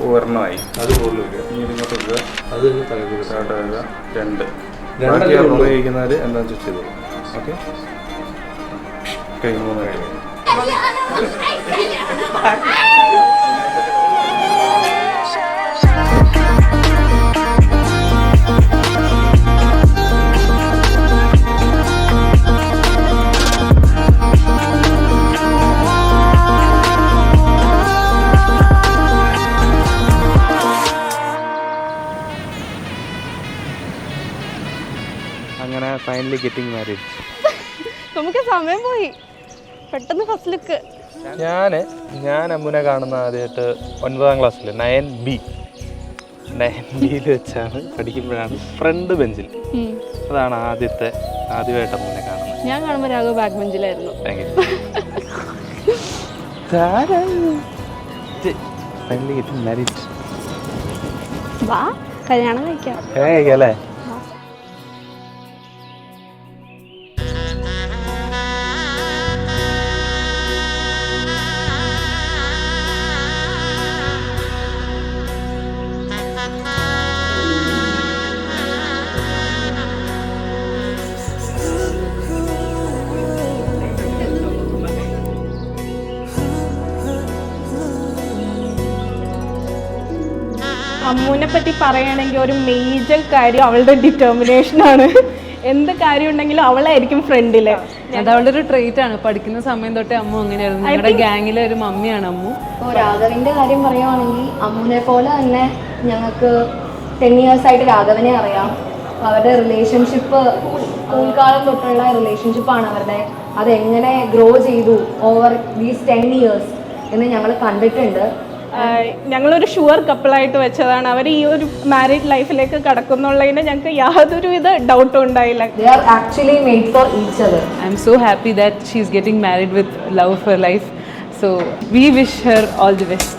ഒരെണ്ണമായി അത് രണ്ട് കഴിക്കുന്നത് എന്താണെന്ന് വെച്ചാൽ ചെയ്തോളൂ. ഓക്കെ, കഴിഞ്ഞ 3 കഴിഞ്ഞു. അങ്ങനെ ഫൈനലി ഗെറ്റിംഗ് മാരീഡ്. നമുക്ക് സമയം പോയി പെട്ടെന്ന്. ഫസ്റ്റ് ലുക്ക് ഞാൻ അമ്മുനെ കാണുന്ന ആദ്യമായിട്ട് 9ാം ക്ലാസ്സിൽ 9Bയിൽ വെച്ചാണ് പഠിക്കുമ്പോഴാണ് ഫ്രണ്ട് ബെഞ്ചിൽ. അതാണ് ആദ്യമായിട്ട് അമ്മുനെ കാണുന്നത്. ഞാൻ കാണുമ്പോൾ രാഘവ് ബാക്ക് ബെഞ്ചിലായിരുന്നു. Finally getting married. വാ കല്യാണം കഴിക്കാം. അല്ലേ? അമ്മുവിനെ പറ്റി പറയുകയാണെങ്കിൽ ഒരു മേജർ കാര്യം അവളുടെ ഡിറ്റർമിനേഷനാണ്. എന്ത് കാര്യം ഉണ്ടെങ്കിലും അവളായിരിക്കും ഫ്രണ്ടില്. അത് അവളുടെ ഒരു ട്രെയിറ്റ് ആണ്. പഠിക്കുന്ന സമയം തൊട്ടേ അമ്മു അങ്ങനെയായിരുന്നു. ഞങ്ങളുടെ ഗാങ്ങിലെ ഒരു മമ്മിയാണ് അമ്മു. ഇപ്പോൾ രാഘവിൻ്റെ കാര്യം പറയുവാണെങ്കിൽ അമ്മുവിനെ പോലെ തന്നെ ഞങ്ങൾക്ക് 10 years ആയിട്ട് രാഘവനെ അറിയാം. അവരുടെ റിലേഷൻഷിപ്പ് സ്കൂൾ കാലം തൊട്ടുള്ള റിലേഷൻഷിപ്പാണ് അവരുടെ. അതെങ്ങനെ ഗ്രോ ചെയ്തു ഓവർ ദീസ് 10 years എന്ന് ഞങ്ങൾ കണ്ടിട്ടുണ്ട്. ഞങ്ങളൊരു ഷുവർ കപ്പിളായിട്ട് വെച്ചതാണ്. അവർ ഈ ഒരു മാരീഡ് ലൈഫിലേക്ക് കടക്കുന്നുള്ളതിന് ഞങ്ങൾക്ക് യാതൊരു ഡൗട്ടും ഉണ്ടായില്ല. They are actually made for each other. I am so happy that she is getting married with love of her life. So we wish her all the best.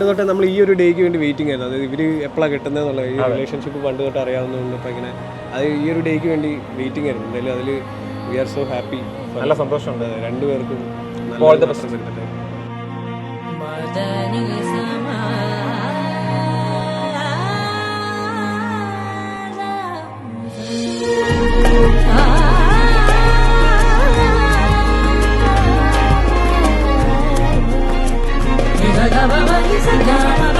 തൊട്ട് നമ്മൾ ഈ ഒരു ഡേക്ക് വേണ്ടി വെയിറ്റിംഗ് ആയിരുന്നു. അതായത് ഇവർ എപ്പോഴാണ് കിട്ടുന്നതെന്നുള്ളത് ഈ റിലേഷൻഷിപ്പ് പണ്ട് തൊട്ട് അറിയാവുന്നതുകൊണ്ട് അപ്പോൾ ഇങ്ങനെ അത് ഈ ഒരു ഡേക്ക് വേണ്ടി വെയിറ്റിംഗ് ആയിരുന്നു. എന്തായാലും അതിൽ വി ആർ സോ ഹാപ്പി. നല്ല സന്തോഷമുണ്ട് രണ്ടുപേർക്കും. Bye.